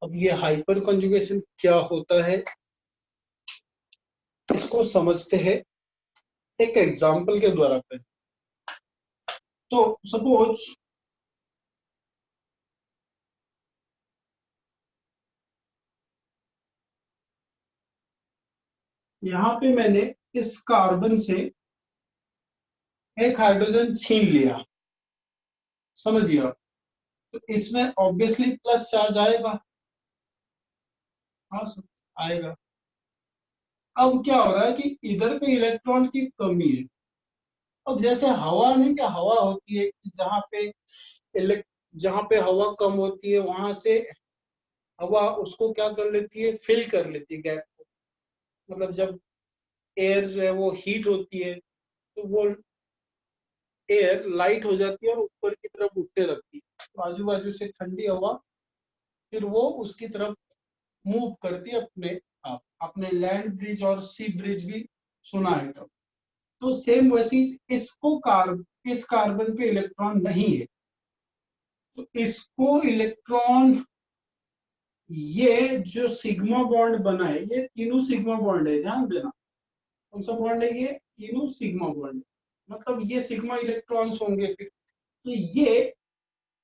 अब ये hyper conjugation क्या होता है, इसको समझते हैं एक एग्जाम्पल के द्वारा पे। तो सपोज यहाँ पे मैंने इस कार्बन से एक हाइड्रोजन छीन लिया, समझिए आप। तो इसमें ऑब्वियसली प्लस चार्ज आएगा। हाँ सर, आएगा। अब क्या हो रहा है कि इधर पे इलेक्ट्रॉन की कमी है। अब जैसे हवा नहीं, क्या हवा होती है कि जहाँ पे हवा कम होती है वहां से हवा उसको क्या कर लेती है, फिल कर लेती है गैप को। मतलब जब एयर जो है वो हीट होती है तो वो एयर लाइट हो जाती है और ऊपर की तरफ उठने लगती है, तो आजू बाजू से ठंडी हवा फिर वो उसकी तरफ मूव करती है अपने आप। आपने लैंड ब्रिज और सी ब्रिज भी सुना है तो सेम वैसी इस कार्बन पे इलेक्ट्रॉन नहीं है, तो इसको इलेक्ट्रॉन, ये जो सिग्मा बॉन्ड बना है, ये तीनों सिग्मा बॉन्ड है, ध्यान देना। कौन सा बॉन्ड है ये, तीनों सिग्मा बॉन्ड। मतलब ये सिग्मा इलेक्ट्रॉन्स होंगे फिर। तो ये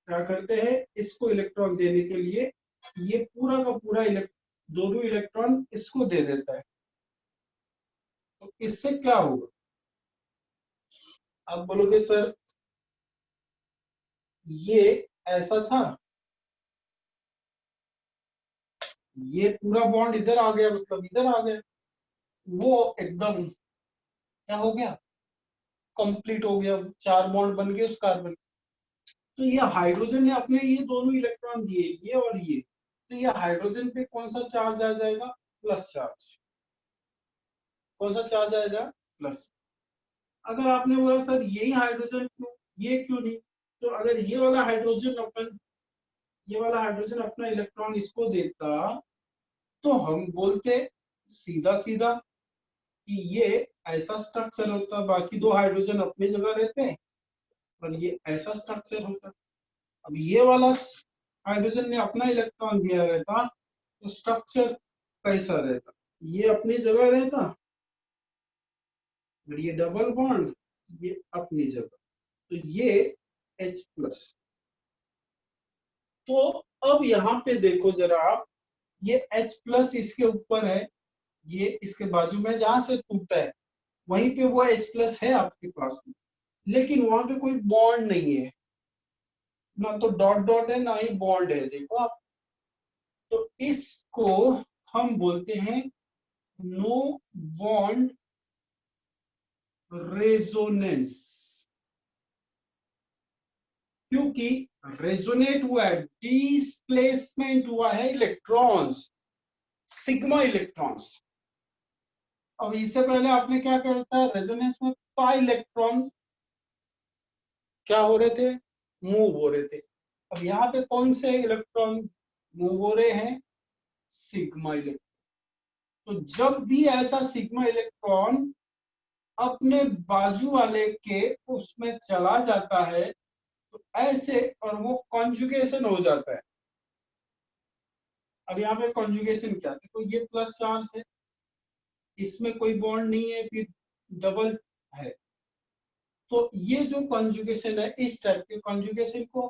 क्या करते हैं, इसको इलेक्ट्रॉन देने के लिए ये पूरा का पूरा दोनों इलेक्ट्रॉन इसको दे देता है। तो इससे क्या होगा, आप बोलोगे सर ये ऐसा था, ये पूरा बॉन्ड इधर आ गया, मतलब इधर आ गया, वो एकदम क्या हो गया, कंप्लीट हो गया, चार बॉन्ड बन गए उस कार्बन। तो ये हाइड्रोजन ने अपने ये दोनों इलेक्ट्रॉन दिए, ये और ये, तो ये हाइड्रोजन पे कौन सा चार्ज आ जाएगा, प्लस चार्ज। कौन सा चार्ज आएगा, प्लस। अगर आपने बोला सर यही हाइड्रोजन क्यों, ये क्यों नहीं, तो अगर ये वाला हाइड्रोजन अपना इलेक्ट्रॉन इसको देता तो हम बोलते सीधा सीधा कि ये ऐसा स्ट्रक्चर होता, बाकी दो हाइड्रोजन अपनी जगह रहते और ये ऐसा स्ट्रक्चर होता। अब ये वाला हाइड्रोजन ने अपना इलेक्ट्रॉन दिया रहता तो स्ट्रक्चर कैसा रहता, ये अपनी जगह रहता और ये डबल बॉन्ड ये अपनी जगह, तो ये H प्लस। तो अब यहाँ पे देखो जरा आप, ये H प्लस इसके ऊपर है, ये इसके बाजू में जहां से टूटा है वहीं पे वो H प्लस है आपके पास में, लेकिन वहां पे कोई बॉन्ड नहीं है, ना तो डॉट डॉट है ना ही बॉन्ड है, देखो आप। तो इसको हम बोलते हैं नो बॉन्ड रेजोनेंस, क्योंकि रेजोनेट हुआ है, डिस्प्लेसमेंट हुआ है इलेक्ट्रॉन्स, सिग्मा इलेक्ट्रॉन्स। अब इससे पहले आपने क्या कहा था, रेजोनेंस में पाई इलेक्ट्रॉन क्या हो रहे थे, मूव हो रहे थे। अब यहाँ पे कौन से इलेक्ट्रॉन मूव हो रहे हैं, सिग्मा इलेक्ट्रॉन। तो जब भी ऐसा सिग्मा इलेक्ट्रॉन अपने बाजू वाले के उसमें चला जाता है तो ऐसे, और वो कॉन्जुगेशन हो जाता है। अब यहाँ पे कॉन्जुगेशन क्या, देखो ये प्लस चार्ज है, इसमें कोई बॉन्ड नहीं है, फिर डबल है, तो ये जो कॉन्जुगेशन है, इस टाइप के कॉन्जुगेशन को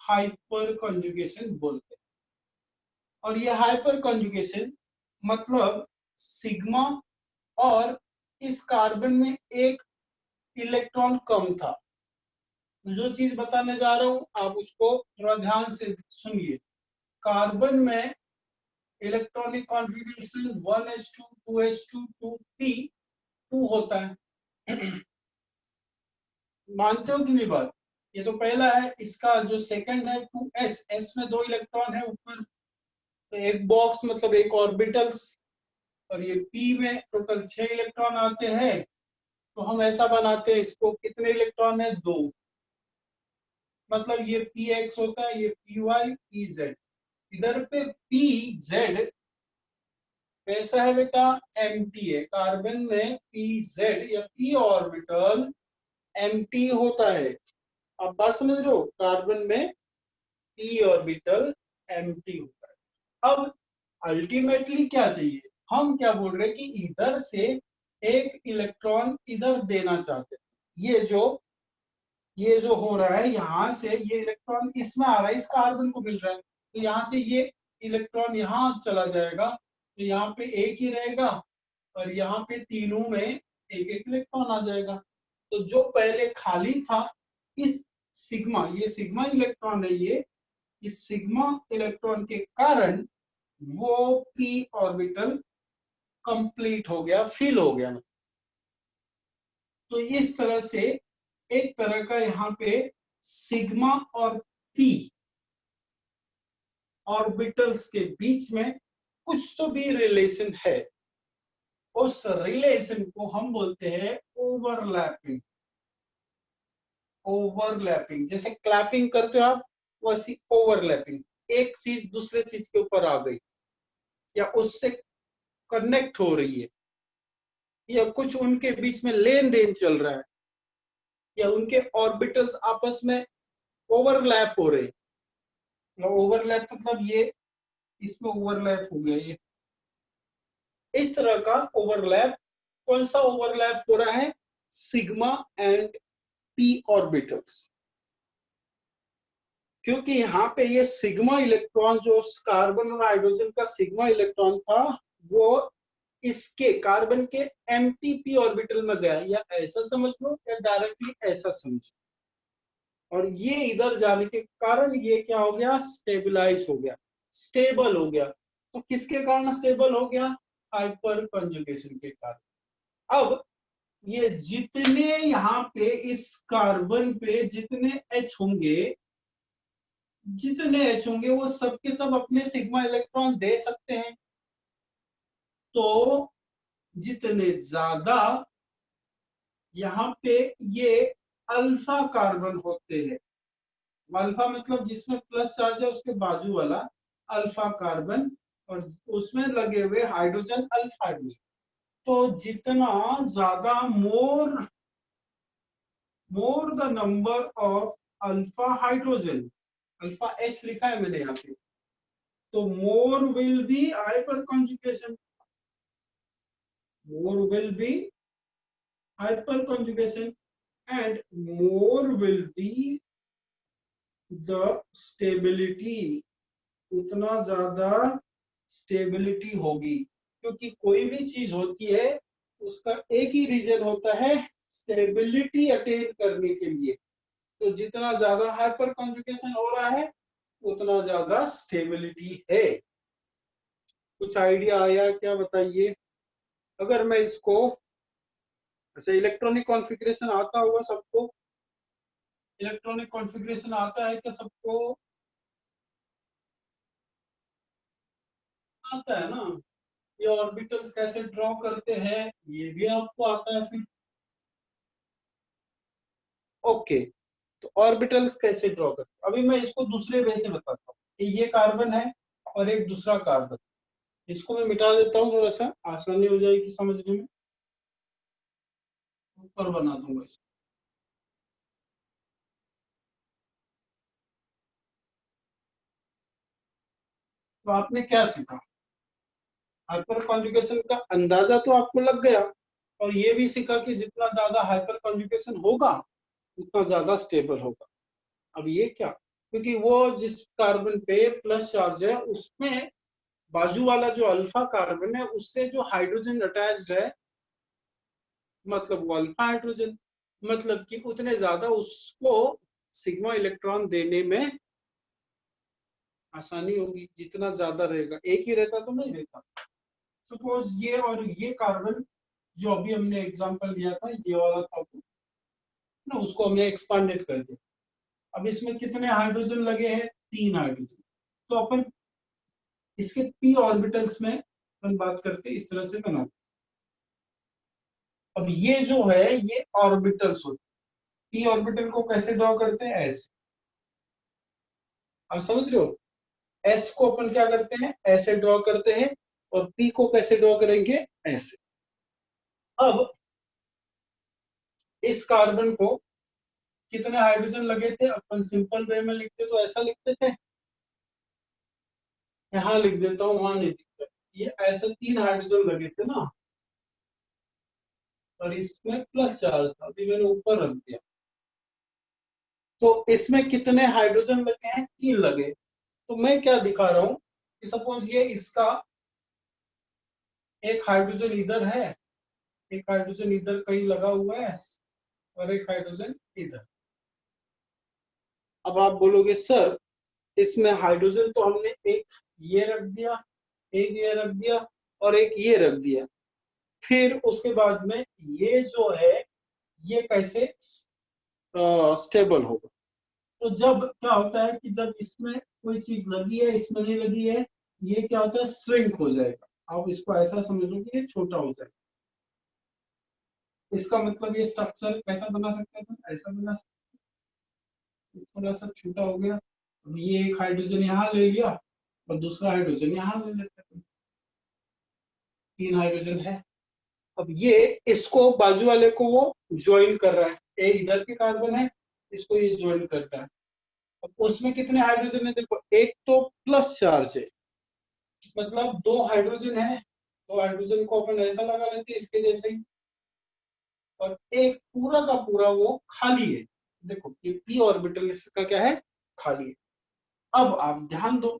हाइपर कॉन्जुगेशन बोलते हैं। और ये हाइपर कॉन्जुगेशन मतलब सिग्मा और इस कार्बन में एक इलेक्ट्रॉन कम था। जो चीज बताने जा रहा हूं आप उसको थोड़ा ध्यान से सुनिए। कार्बन में electronic configuration 1s2 2s2 2p2 होता है। मानते हो कि नहीं बात, ये तो पहला है, इसका जो सेकंड है 2s, s में दो इलेक्ट्रॉन है ऊपर, तो एक बॉक्स मतलब एक ऑर्बिटल्स, और ये p में टोटल 6 इलेक्ट्रॉन आते हैं। तो हम ऐसा बनाते हैं इसको, कितने इलेक्ट्रॉन है, दो, मतलब ये px होता है, ये py pz। इधर पे pz कैसा है बेटा, एम्प्टी है, कार्बन में pz या p ऑर्बिटल एम्प्टी होता है। आप बात समझ रहे हो, कार्बन में p ऑर्बिटल एम्प्टी होता है। अब अल्टीमेटली क्या चाहिए, हम क्या बोल रहे हैं कि इधर से एक इलेक्ट्रॉन इधर देना चाहते हैं। ये जो हो रहा है, यहाँ से ये इलेक्ट्रॉन इसमें आ रहा है, इस कार्बन को मिल रहा है, तो यहाँ से ये इलेक्ट्रॉन यहाँ चला जाएगा, तो यहाँ पे एक ही रहेगा और यहाँ पे तीनों में एक एक इलेक्ट्रॉन आ जाएगा। तो जो पहले खाली था, इस सिग्मा, ये सिग्मा इलेक्ट्रॉन है, ये इस सिग्मा इलेक्ट्रॉन के कारण वो पी ऑर्बिटल कंप्लीट हो गया, फिल हो गया। तो इस तरह से एक तरह का यहाँ पे सिग्मा और पी ऑर्बिटल्स के बीच में कुछ तो भी रिलेशन है। उस रिलेशन को हम बोलते हैं ओवरलैपिंग। ओवरलैपिंग, जैसे क्लैपिंग करते हो आप, वैसी ओवरलैपिंग, एक चीज दूसरे चीज के ऊपर आ गई या उससे कनेक्ट हो रही है, या कुछ उनके बीच में लेन देन चल रहा है, या उनके ऑर्बिटल्स आपस में ओवरलैप हो रहे हैं। ओवरलैप मतलब ये इसमें ओवरलैप हो गया, ये इस तरह का ओवरलैप। कौन सा ओवरलैप हो रहा है? Sigma and P orbitals. क्योंकि यहाँ पे ये सिग्मा इलेक्ट्रॉन, जो कार्बन और हाइड्रोजन का सिग्मा इलेक्ट्रॉन था, वो इसके कार्बन के एमटीपी ऑर्बिटल में गया, या ऐसा समझ लो या डायरेक्टली ऐसा समझो, और ये इधर जाने के कारण ये क्या हो गया? स्टेबलाइज हो गया, स्टेबल हो गया। तो किसके कारण स्टेबल हो गया? हाइपर कंजुगेशन के कारण। अब ये जितने यहाँ पे इस कार्बन पे जितने एच होंगे वो सब के सब अपने सिग्मा इलेक्ट्रॉन दे सकते हैं। तो जितने ज्यादा यहाँ पे ये अल्फा कार्बन होते हैं, अल्फा मतलब जिसमें प्लस चार्ज है उसके बाजू वाला अल्फा कार्बन, और उसमें लगे हुए हाइड्रोजन अल्फा हाइड्रोजन, तो जितना ज्यादा more the number of alpha hydrogen, alpha H लिखा है मैंने यहाँ पे, तो more will be hyper conjugation, more will be hyperconjugation, and more will be the stability, उतना ज्यादा स्टेबिलिटी होगी। क्योंकि कोई भी चीज होती है उसका एक ही रीजन होता है, स्टेबिलिटी अटेन करने के लिए। तो जितना ज्यादा हाइपर कॉन्जुगेशन हो रहा है उतना ज्यादा स्टेबिलिटी है। कुछ आइडिया आया क्या, बताइए? अगर मैं इसको, अच्छा इलेक्ट्रॉनिक कॉन्फ़िगरेशन आता होगा सबको? इलेक्ट्रॉनिक कॉन्फ़िगरेशन आता है क्या सबको? आता है ना? ये ऑर्बिटल्स कैसे ड्रॉ करते हैं ये भी आपको आता है फिर? ओके, तो ऑर्बिटल्स कैसे ड्रॉ करते हैं अभी मैं इसको दूसरे वे से बताता हूँ कि ये कार्बन है और एक दूसरा कार्बन, इसको मैं मिटा देता हूँ, थोड़ा सा आसानी हो जाएगी समझने में। ऊपर बना दूंगा इसको। तो आपने क्या सीखा? हाइपर कॉन्जुगेशन का अंदाजा तो आपको लग गया, और ये भी सीखा कि जितना ज्यादा हाइपर कॉन्जुगेशन होगा उतना ज्यादा स्टेबल होगा। अब ये क्या, क्योंकि वो जिस कार्बन पे प्लस चार्ज है उसमें बाजू वाला जो अल्फा कार्बन है उससे जो हाइड्रोजन अटैच्ड है, मतलब वो अल्फा हाइड्रोजन, मतलब कि उतने ज्यादा उसको सिग्मा इलेक्ट्रॉन देने में आसानी होगी। जितना ज्यादा रहेगा, एक ही रहता तो नहीं रहता। सपोज ये और ये कार्बन जो अभी हमने एग्जांपल दिया था, ये वाला था ना, उसको हमने एक्सपांडेड कर दिया। अब इसमें कितने हाइड्रोजन लगे हैं? 3 हाइड्रोजन। तो अपन इसके पी ऑर्बिटल्स में अपन बात करते इस तरह से बनाते। अब ये जो है ये ऑर्बिटल्स होते हैं। पी ऑर्बिटल को कैसे ड्रॉ करते हैं? ऐसे, आप समझ रहे हो? एस को अपन क्या करते हैं? ऐसे ड्रॉ करते हैं, और पी को कैसे ड्रॉ करेंगे? ऐसे। अब इस कार्बन को कितने हाइड्रोजन लगे थे? अपन सिंपल वे में लिखते तो ऐसा लिखते थे, यहाँ लिख देता हूँ, वहां नहीं दिख रहा। ये ऐसे 3 हाइड्रोजन लगे थे ना, और इसमें प्लस चार्ज था, अभी मैंने ऊपर रख दिया। तो इसमें कितने हाइड्रोजन लगे हैं? 3 लगे। तो मैं क्या दिखा रहा हूँ कि सपोज ये इसका एक हाइड्रोजन इधर है, एक हाइड्रोजन इधर कहीं लगा हुआ है, और एक हाइड्रोजन इधर। अब आप बोलोगे सर इसमें हाइड्रोजन तो हमने एक ये रख दिया, एक ये रख दिया, और एक ये रख दिया, फिर उसके बाद में ये जो है ये कैसे स्टेबल होगा? तो जब क्या होता है कि जब इसमें कोई चीज लगी है, इसमें नहीं लगी है, ये क्या होता है, श्रिंक हो जाएगा। आप इसको ऐसा समझ लो कि ये छोटा हो जाएगा। इसका मतलब ये स्ट्रक्चर कैसा बना सकते हैं, ऐसा बना सकते हैं, थोड़ा सा छोटा हो गया। अब ये एक हाइड्रोजन यहाँ ले लिया और दूसरा हाइड्रोजन यहाँ ले लेते हैं, 3 हाइड्रोजन है। अब ये इसको बाजू वाले को वो ज्वाइन कर रहा है, ए इधर के कार्बन है, इसको ये ज्वाइन कर रहा है। अब उसमें कितने हाइड्रोजन है? देखो, एक तो प्लस चार्ज है, मतलब 2 हाइड्रोजन है, तो हाइड्रोजन को अपन ऐसा लगा लेते हैं इसके जैसे ही, और एक पूरा का पूरा वो खाली है। देखो ये पी ऑर्बिटल इसका क्या है, खाली है। अब आप ध्यान दो,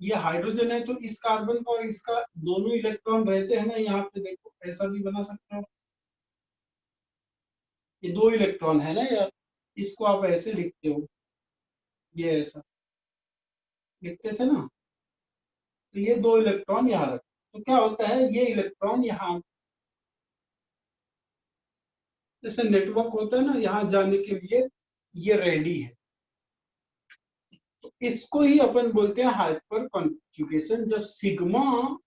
ये हाइड्रोजन है तो इस कार्बन का और इसका दोनों इलेक्ट्रॉन रहते हैं ना यहाँ पे, देखो ऐसा भी बना सकते हो, ये 2 इलेक्ट्रॉन है ना यार, इसको आप ऐसे लिखते हो, ये ऐसा लिखते थे ना, तो ये 2 इलेक्ट्रॉन यहाँ रख, तो क्या होता है ये इलेक्ट्रॉन यहाँ, जैसे नेटवर्क होता है ना, यहाँ जाने के लिए ये रेडी है। तो इसको ही अपन बोलते हैं हाइपर कॉन्जुगेशन, जब सिग्मा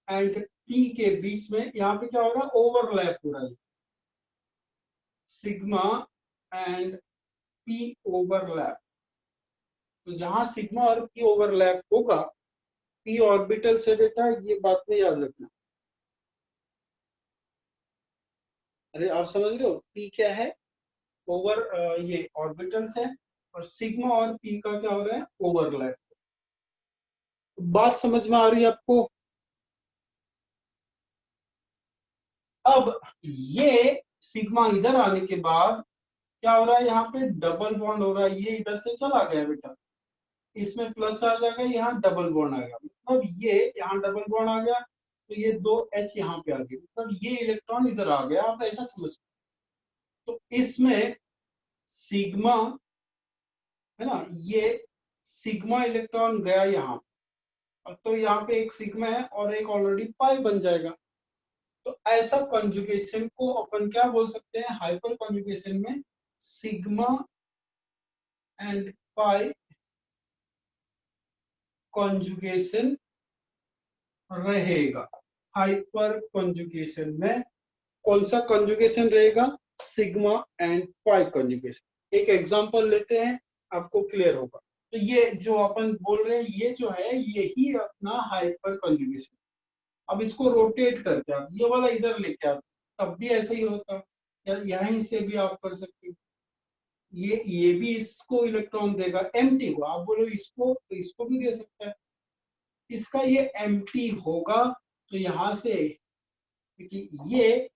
एंड पी के बीच में यहाँ पे क्या हो रहा है, ओवरलैप हो रहा है, सिग्मा एंड पी ओवरलैप। तो जहां सिग्मा और पी ओवरलैप होगा, पी ऑर्बिटल से, बेटा ये बात में याद रखना। अरे आप समझ रहे हो, पी क्या है, ओवर ये ऑर्बिटल्स है, और सिग्मा और पी का क्या हो रहा है, ओवरलैप। बात समझ में आ रही है आपको? अब ये सिग्मा इधर आने के बाद क्या हो रहा है, यहाँ पे डबल बॉन्ड हो रहा है, ये इधर से चला गया बेटा, इसमें प्लस चार्ज आ गया, यहाँ डबल बॉन्ड आ गया, मतलब ये यहाँ डबल बॉन्ड आ गया, तो ये 2 H यहाँ पे आ गए, मतलब ये इलेक्ट्रॉन इधर आ गया, आप ऐसा समझ। तो इसमें सिग्मा है ना, ये सिग्मा इलेक्ट्रॉन गया यहाँ, अब तो यहाँ पे एक सिग्मा है और एक ऑलरेडी पाई बन जाएगा। तो ऐसा कॉन्जुगेशन को अपन क्या बोल सकते हैं, हाइपर कॉन्जुगेशन में सिग्मा एंड पाई कॉन्जुगेशन रहेगा। हाइपर कॉन्जुगेशन में कौन सा कॉन्जुगेशन रहेगा, सिग्मा एंड पाई कॉन्जुगेशन। एक एग्जांपल लेते हैं, आपको क्लियर होगा। तो ये जो अपन बोल रहे हैं, ये जो है यही अपना हाइपर कॉन्जुगेशन। अब इसको रोटेट करके आप ये वाला इधर लेके आप, तब भी ऐसे ही होता, या यहीं से भी आप कर सकते हो। ये भी इसको इलेक्ट्रॉन देगा, एम्प्टी को आप बोलो इसको, तो इसको भी दे सकता है। इसका ये एम्प्टी होगा, तो यहाँ से, क्योंकि ये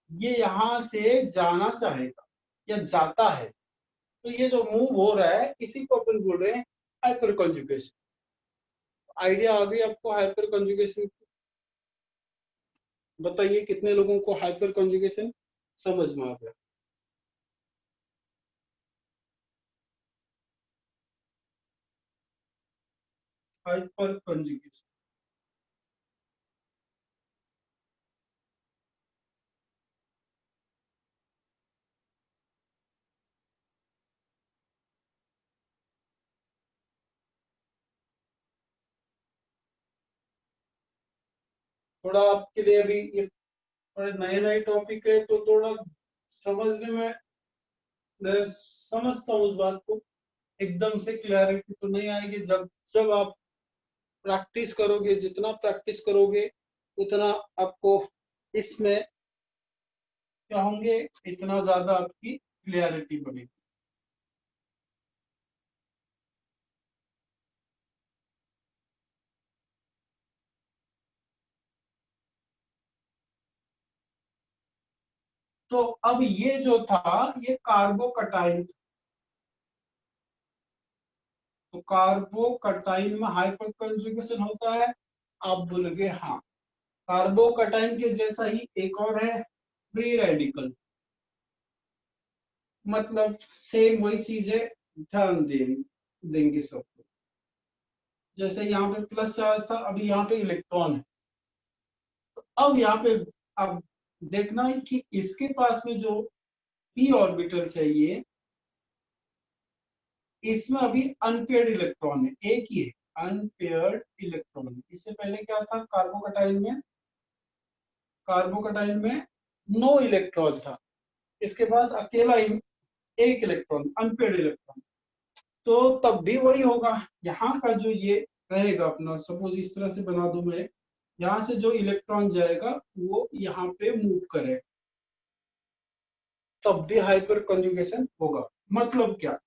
यहाँ से जाना चाहेगा या जाता है, तो ये जो मूव हो रहा है इसी को अपन बोल रहे हैं हाइपर कॉन्जुगेशन। आइडिया आ गई आपको हाइपर कॉन्जुगेशन? बताइए कितने लोगों को हाइपर कॉन्जुगेशन समझ में आ गया? हाइपर कॉन्जुगेशन, थोड़ा आपके लिए अभी ये थोड़े नए नए टॉपिक है, तो थोड़ा समझने में, मैं समझता हूँ उस बात को, एकदम से क्लैरिटी तो नहीं आएगी। जब जब आप प्रैक्टिस करोगे, जितना प्रैक्टिस करोगे उतना आपको इसमें क्या होंगे, इतना ज्यादा आपकी क्लियरिटी बनेगी। तो अब ये जो था ये कार्बोकटाइन था। तो कार्बोकटाइन में हाइपर कंजुगेशन होता है। आप बोलोगे हाँ। कार्बोकटाइन के जैसा ही एक और है फ्री रेडिकल, मतलब सेम वही चीज है। ध्यान देंगे सबको। जैसे यहाँ पे प्लस चार्ज था, अभी यहाँ पे इलेक्ट्रॉन है। तो अब यहाँ पे अब देखना है कि इसके पास में जो पी ऑर्बिटल चाहिए, इसमें अभी अनपेयर्ड इलेक्ट्रॉन है, एक ही है अनपेयर्ड इलेक्ट्रॉन। इससे पहले क्या था कार्बोकटाइन में? कार्बोकटाइन में नो इलेक्ट्रॉन था, इसके पास अकेला एक इलेक्ट्रॉन अनपेयर्ड इलेक्ट्रॉन। तो तब भी वही होगा। यहाँ का जो ये रहेगा अपना, सपोज इस तरह से बना दूं मैं, यहाँ से जो इलेक्ट्रॉन जाएगा वो यहाँ पे मूव करे, तब भी हाइपर कंजुगेशन होगा। मतलब क्या,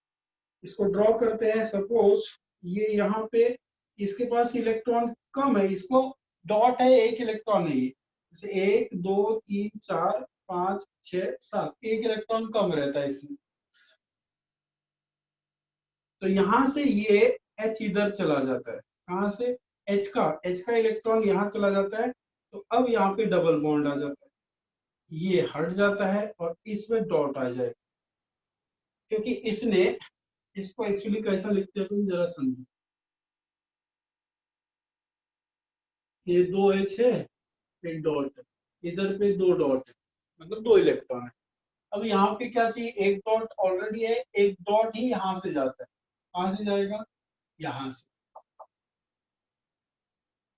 इसको ड्रॉ करते हैं। सपोज ये यहाँ पे इसके पास इलेक्ट्रॉन कम है, इसको डॉट है, एक इलेक्ट्रॉन है ये, जैसे 1 2 3 4 5 6 7, एक इलेक्ट्रॉन कम रहता है इसमें। तो यहाँ से ये H इधर चला जाता है। कहाँ से? H का इलेक्ट्रॉन यहाँ चला जाता है। तो अब यहाँ पे डबल बॉन्ड आ जाता है, ये हट जाता है और इसमें डॉट आ जाएगा। क्योंकि इसने, इसको एक्चुअली कैसा लिखते हैं तुम जरा समझो। ये 2 H है, एक डॉट है, इधर पे 2 डॉट है, मतलब 2 इलेक्ट्रॉन है। अब यहाँ पे क्या चाहिए? एक डॉट ऑलरेडी है, एक डॉट ही यहाँ से जाता है। कहाँ से जाएगा? यहाँ से।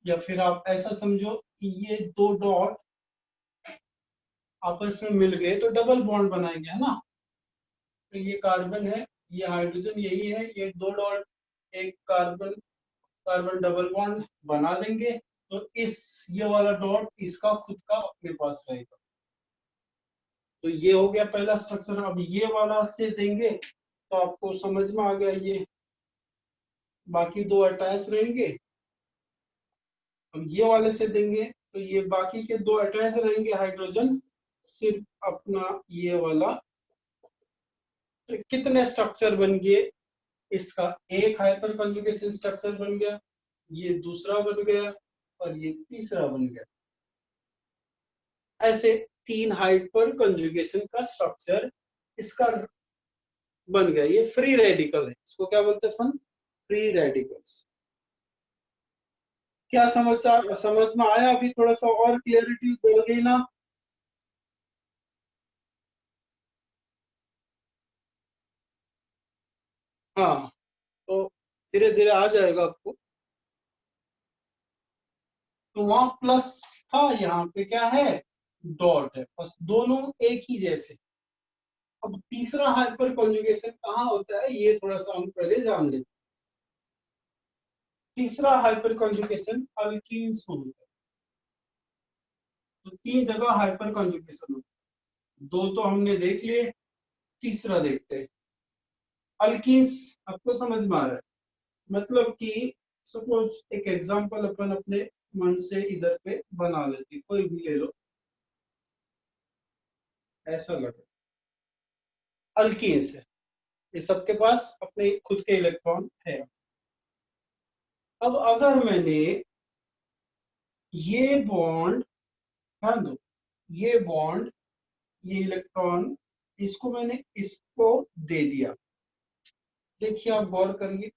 या फिर आप ऐसा समझो कि ये 2 डॉट आपस में मिल गए तो डबल बॉन्ड बनाएंगे, है ना? तो ये कार्बन है, ये हाइड्रोजन यही है, ये 2 डॉट, एक कार्बन कार्बन डबल बॉन्ड बना लेंगे। तो इस ये वाला डॉट इसका खुद का अपने पास रहेगा। तो ये हो गया पहला स्ट्रक्चर। अब ये वाला से देंगे तो आपको समझ में आ गया, ये बाकी 2 अटैच रहेंगे। अब ये वाले से देंगे तो ये बाकी के 2 अटैच रहेंगे हाइड्रोजन, सिर्फ अपना ये वाला। तो कितने स्ट्रक्चर बन गए? इसका एक हाइपर कंजुगेशन स्ट्रक्चर बन गया, ये दूसरा बन गया और ये तीसरा बन गया। ऐसे 3 हाइपर कंजुगेशन का स्ट्रक्चर इसका बन गया। ये फ्री रेडिकल है, इसको क्या बोलते हैं फन? Free radicals. क्या समझ में आया? अभी थोड़ा सा और क्लियरिटी बढ़ गई ना? हाँ, तो धीरे धीरे आ जाएगा आपको। तो वहां प्लस था, यहाँ पे क्या है? डॉट है, बस दोनों एक ही जैसे। अब तीसरा हाइपर कॉन्जुगेशन कहाँ होता है, ये थोड़ा सा हम पहले जान लेते हैं। तीसरा हाइपर कॉन्जुगेशन अल्कीन्स में होता है। तो 3 जगह हाइपर कॉन्जुगेशन होता है, 2 तो हमने देख लिए, तीसरा देखते हैं। अल्कीन्स आपको समझ में आ रहा है? मतलब कि सपोज एक एग्जांपल अपन अपने मन से इधर पे बना लेते, कोई भी ले लो, ऐसा लगे अल्कीन्स है, ये सबके पास अपने खुद के इलेक्ट्रॉन है। अब अगर मैंने ये बॉन्ड, ध्यान दो, ये बॉन्ड, ये इलेक्ट्रॉन, इसको मैंने इसको दे दिया। देखिए आप गौर करिए,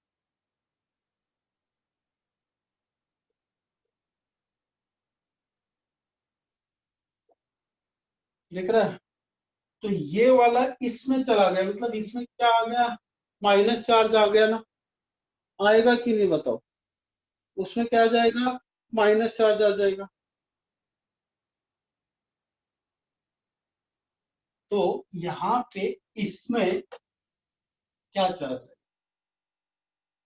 देख रहा है? तो ये वाला इसमें चला गया, मतलब इसमें क्या आ गया? माइनस चार्ज आ गया ना? आएगा कि नहीं बताओ? उसमें क्या आ जाएगा? माइनस चार्ज आ जाएगा। तो यहाँ पे इसमें क्या चार्ज है?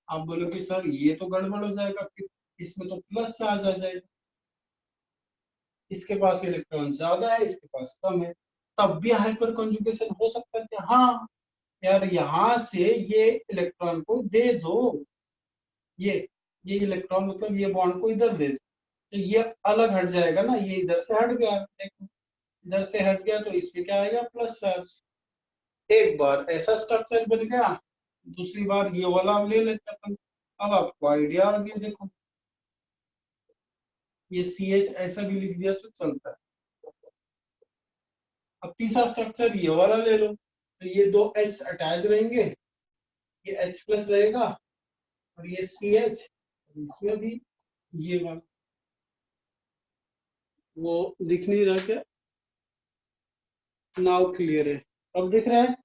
आप बोलोगे सर ये तो गड़बड़ हो जाएगा, फिर इसमें तो प्लस चार्ज आ जाएगा। इसके पास इलेक्ट्रॉन ज्यादा है, इसके पास कम है, तब भी हाइपर कंजुगेशन हो सकता है कि हाँ यार यहाँ से ये इलेक्ट्रॉन को दे दो, ये ये इलेक्ट्रॉन मतलब ये बॉन्ड को इधर दे दो, तो ये अलग हट जाएगा ना, ये इधर से हट गया, देखो इधर से हट गया तो इसमें क्या आएगा, प्लस चार्ज। एक बार ऐसा स्ट्रक्चर बन गया, दूसरी बार ये वाला हम ले लेते हैं अपन। अब आपको आइडिया आ गया, देखो ये सी एच ऐसा भी लिख दिया तो चलता है। अब तीसरा स्ट्रक्चर ये वाला ले लो, तो ये दो एच अटैच रहेंगे, ये एच प्लस रहेगा और ये सी एच, इसमें भी ये वाला, वो दिख नहीं रहा क्या, नाउ क्लियर है, अब दिख रहा है।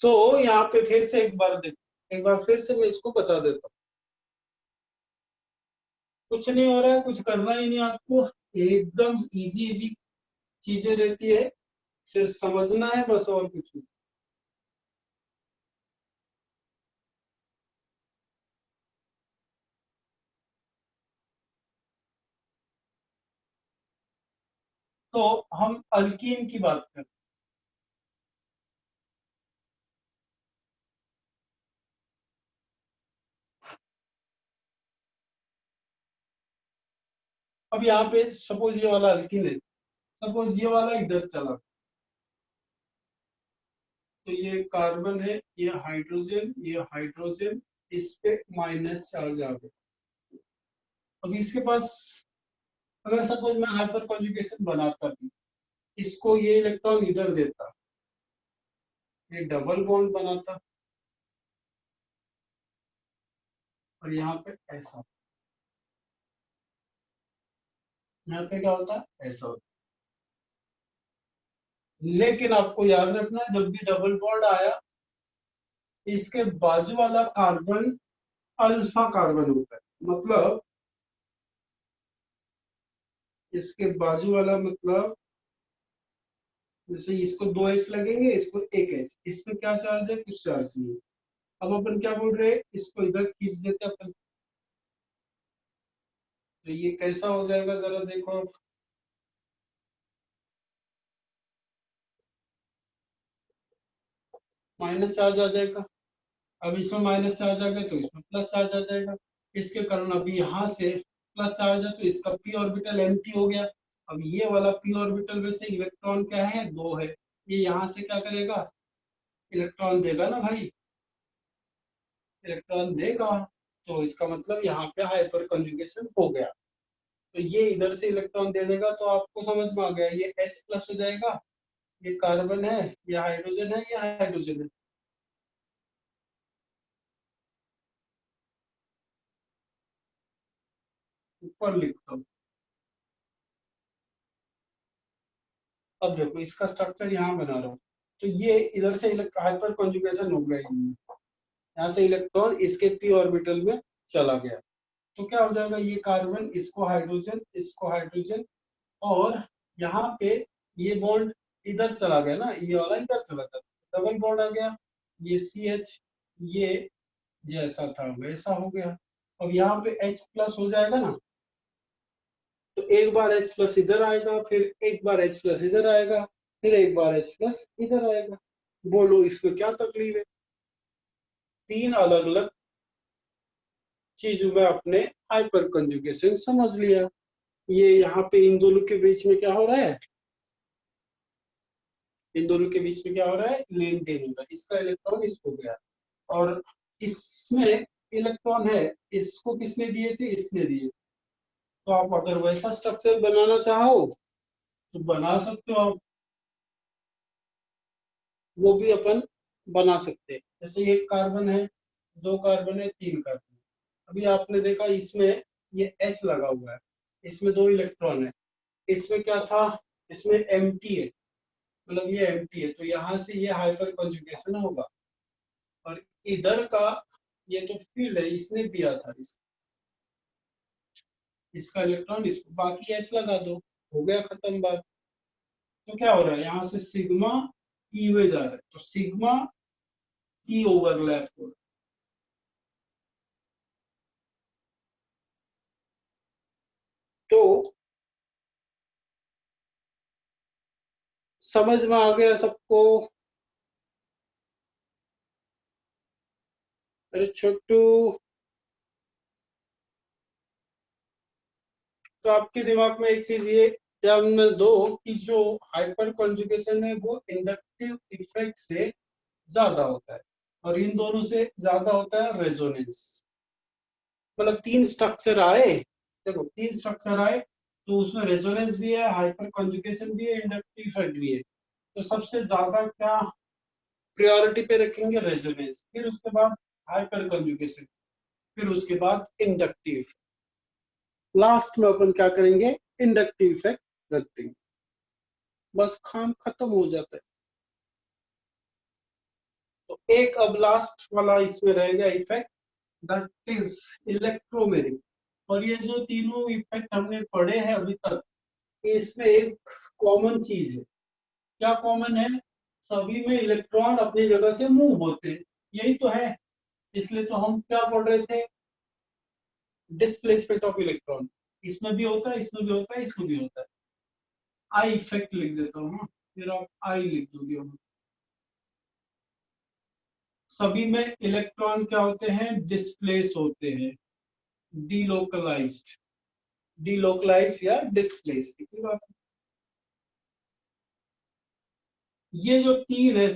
तो यहाँ पे फिर से एक बार देखो, एक बार फिर से मैं इसको बता देता हूँ। कुछ नहीं हो रहा है, कुछ करना ही नहीं आपको, एकदम इजी इजी चीजें रहती है, सिर्फ समझना है बस, और कुछ नहीं। तो हम अल्कीन की बात करें। अब यहाँ पे सपोज ये वाला अल्कीन है, सपोज ये वाला इधर चला, तो ये कार्बन है, ये हाइड्रोजन, इस पे माइनस चार्ज आ गया। अब इसके पास, अगर सपोज मैं हाइपर कॉन्जुगेशन बनाता भी, इसको ये इलेक्ट्रॉन इधर देता, ये डबल बॉन्ड बनाता, और यहाँ पे ऐसा, यहाँ पे क्या होता है, ऐसा होता। लेकिन आपको याद रखना, जब भी डबल बॉन्ड आया, इसके बाजू वाला कार्बन अल्फा कार्बन होता है, मतलब इसके बाजू वाला, मतलब जैसे इसको दो एच लगेंगे, इसको एक एच, इसमें क्या चार्ज है, कुछ चार्ज नहीं है। अब अपन क्या बोल रहे हैं, इसको इधर खींच देते हैं अपन, तो ये कैसा हो जाएगा जरा देखो, माइनस चार्ज आ जाएगा। अब इसमें माइनस चार्ज आ गया तो इसमें प्लस चार्ज आ जाएगा, इसके कारण अभी यहाँ से प्लस चार्ज है तो इसका पी ऑर्बिटल एम्प्टी हो गया। अब ये वाला पी ऑर्बिटल में से इलेक्ट्रॉन क्या है, दो है, ये यहाँ से क्या करेगा, इलेक्ट्रॉन देगा ना भाई, इलेक्ट्रॉन देगा, तो इसका मतलब यहाँ पे हाइपर कंजुगेशन हो गया। तो ये इधर से इलेक्ट्रॉन दे देगा, तो आपको समझ में आ गया, ये H प्लस हो जाएगा, ये कार्बन है, ये हाइड्रोजन है, ये हाइड्रोजन है। ऊपर लिखता हूँ। अब देखो इसका स्ट्रक्चर यहाँ बना रहा हूँ, तो ये इधर से हाइपर कॉन्जुगेशन हो गया, यहाँ से इलेक्ट्रॉन इसके पी ऑर्बिटल में चला गया, तो क्या हो जाएगा, ये कार्बन, इसको हाइड्रोजन, इसको हाइड्रोजन, और यहाँ पे ये बॉन्ड इधर चला गया ना, ये वाला इधर चला गया, डबल बॉन्ड आ गया, ये सी एच, ये जैसा था वैसा हो गया। अब यहाँ पे H प्लस हो जाएगा ना, तो एक बार H प्लस इधर आएगा, फिर एक बार H प्लस इधर आएगा, फिर एक बार H प्लस इधर आएगा। बोलो इसमें क्या तकलीफ है, तीन अलग अलग चीजों में अपने हाइपर कंजुगेशन समझ लिया। ये यहाँ पे इन दोनों के बीच में क्या हो रहा है, इन दोनों के बीच में क्या हो रहा है, लेन देन हो रहा है, इसका इलेक्ट्रॉन इसको गया, और इसमें इलेक्ट्रॉन है, इसको किसने दिए थे, इसने दिए। तो आप अगर वैसा स्ट्रक्चर बनाना चाहो तो बना सकते हो आप, वो भी अपन बना सकते हैं। जैसे एक कार्बन है, दो कार्बन है, तीन कार्बन है, अभी आपने देखा इसमें ये H लगा हुआ है, इसमें दो इलेक्ट्रॉन है, इसमें क्या था, इसमें एम्प्टी है, मतलब ये एम्प्टी है, तो यहाँ से ये हाइपर कंजुगेशन होगा, और इधर का ये तो फील्ड है, इसने दिया था इसका इलेक्ट्रॉन, इसको बाकी H लगा दो, हो गया खत्म बात। तो क्या हो रहा है, यहाँ से सिग्मा ई हुए जा रहा है, तो सिग्मा ई ओवरलैप हो रहा है। तो समझ में आ गया सबको। अरे छोटू, तो आपके दिमाग में एक चीज ये ध्यान में दो कि जो हाइपर कॉन्जुगेशन है वो इंडक्टिव इफेक्ट से ज्यादा होता है, और इन दोनों से ज्यादा होता है रेजोनेंस। मतलब तीन स्ट्रक्चर आए, देखो तीन स्ट्रक्चर आए, तो उसमें रेजोनेंस भी है, हाइपर कॉन्जुगेशन भी है, इंडक्टिव इफेक्ट भी है। तो सबसे ज्यादा क्या प्रायोरिटी पे रखेंगे? रेजोनेंस, फिर उसके बाद हाइपर कॉन्जुगेशन, फिर उसके बाद इंडक्टिव, लास्ट में अपन क्या करेंगे? इंडक्टिव इफेक्ट रख देंगे, बस काम खत्म हो जाता है। तो एक अब लास्ट वाला इसमें रहेगा इफेक्ट, दैट इज इलेक्ट्रोमेरिक। और ये जो तीनों इफेक्ट हमने पढ़े हैं अभी तक, इसमें एक कॉमन चीज है। क्या कॉमन है? सभी में इलेक्ट्रॉन अपनी जगह से मूव होते हैं, यही तो है। इसलिए तो हम क्या पढ़ रहे थे? Displacement of electron. इसमें भी होता है, इसमें भी होता है, इसमें भी होता है। आई इफेक्ट लिख देता हूँ, फिर आप आई लिख दोगे। सभी में इलेक्ट्रॉन क्या होते हैं? डिस्प्लेस होते हैं, डीलोकलाइज्ड, डीलोकलाइज या डिस्प्लेस, कितनी बात है। ये जो तीन है,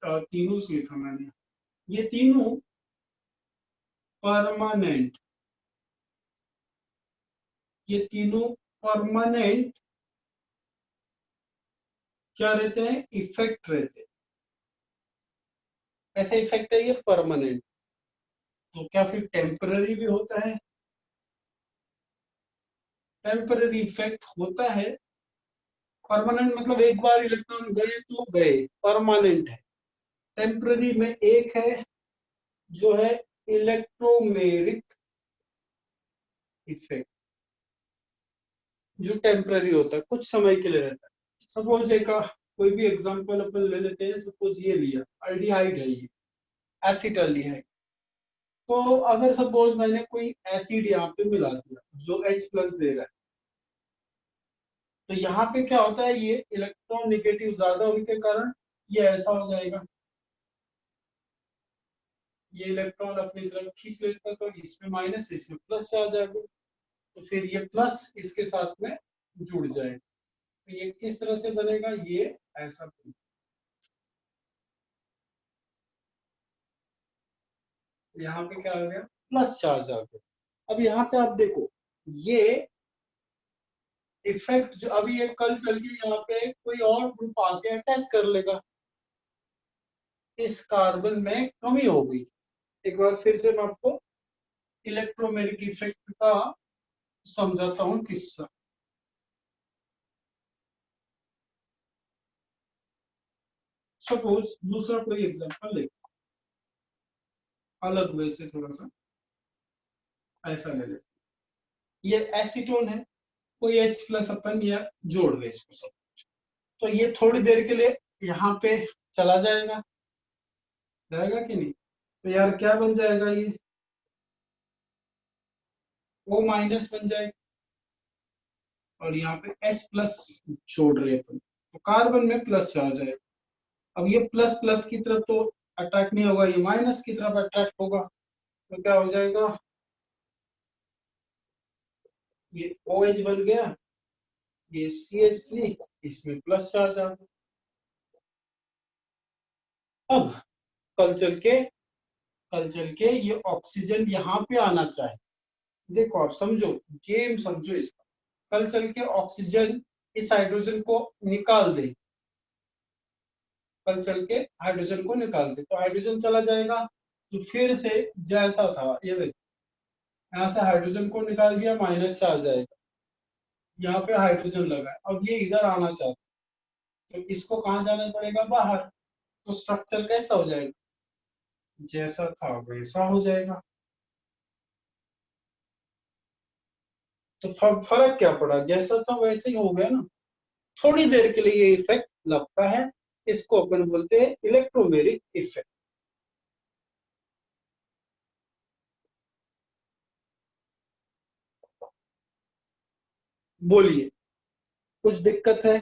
तीनों से था मैंने, ये तीनों परमानेंट, ये तीनों परमानेंट क्या रहते हैं? इफेक्ट रहते हैं। ऐसे इफेक्ट है ये परमानेंट। तो क्या फिर टेम्पररी भी होता है? टेम्पररी इफेक्ट होता है। परमानेंट मतलब एक बार इलेक्ट्रॉन गए तो गए, परमानेंट है। टेम्पररी में एक है जो है इलेक्ट्रोमेरिक इफेक्ट, जो टेम्पररी होता है, कुछ समय के लिए रहता है। सपोज एक कोई भी एग्जांपल अपन ले लेते हैं, सपोज ये लिया, अल्डिहाइड है ये, एसिटाल्डिहाइड। तो अगर सपोज मैंने कोई एसिड यहाँ पे मिला दिया जो H प्लस दे रहा है, तो यहाँ पे क्या होता है? ये इलेक्ट्रॉन निगेटिव ज्यादा होने के कारण ये ऐसा हो जाएगा, ये इलेक्ट्रॉन अपनी तरफ खींच लेता है, तो इसमें माइनस, इसमें प्लस आ जाएगा। तो फिर ये प्लस इसके साथ में जुड़ जाएगा। तो ये किस तरह से बनेगा? ये ऐसा बनेगा। यहाँ पे क्या आ गया? प्लस चार्ज आ गया। अब यहाँ पे आप देखो, ये इफेक्ट जो अभी ये कल चल के यहाँ पे कोई और ग्रुप आके अटैच कर लेगा, इस कार्बन में कमी हो गई। एक बार फिर से मैं आपको इलेक्ट्रोमैग्नेटिक इफेक्ट का समझाता हूँ किस्सा। सपोज दूसरा कोई एग्जांपल ले, अलग वे से थोड़ा सा ऐसा ले ले, ये एसीटोन है, कोई H प्लस अपन या जोड़ दे इसको सब, तो ये थोड़ी देर के लिए यहाँ पे चला जाएगा, जाएगा कि नहीं? तो यार क्या बन जाएगा? ये O माइनस बन जाएगा, और यहाँ पे H प्लस जोड़ रहे अपन, तो कार्बन में प्लस से आ जाएगा। अब ये प्लस प्लस की तरफ तो अट्रैक्ट नहीं होगा, ये माइनस की तरफ अट्रैक्ट होगा। तो क्या हो जाएगा? ये OH बन गया, ये CH3, इसमें प्लस चार्ज आ गया। अब कल चल के ये ऑक्सीजन यहाँ पे आना चाहे, देखो आप समझो, गेम समझो इसका। कल चल के ऑक्सीजन इस हाइड्रोजन को निकाल दे, कल चल के हाइड्रोजन को निकाल दे, तो हाइड्रोजन चला जाएगा। तो फिर से जैसा था, ये देख, यहाँ से हाइड्रोजन को निकाल दिया, माइनस से आ जाएगा, यहाँ पे हाइड्रोजन लगा है, अब ये इधर आना चाहता है, तो इसको कहाँ जाना पड़ेगा? बाहर। तो स्ट्रक्चर कैसा हो जाएगा? जैसा था वैसा हो जाएगा। तो फर्क क्या पड़ा? जैसा था वैसे ही हो गया ना। थोड़ी देर के लिए ये इफेक्ट लगता है, इसको अपन बोलते हैं इलेक्ट्रोमेरिक इफेक्ट। बोलिए, कुछ दिक्कत है?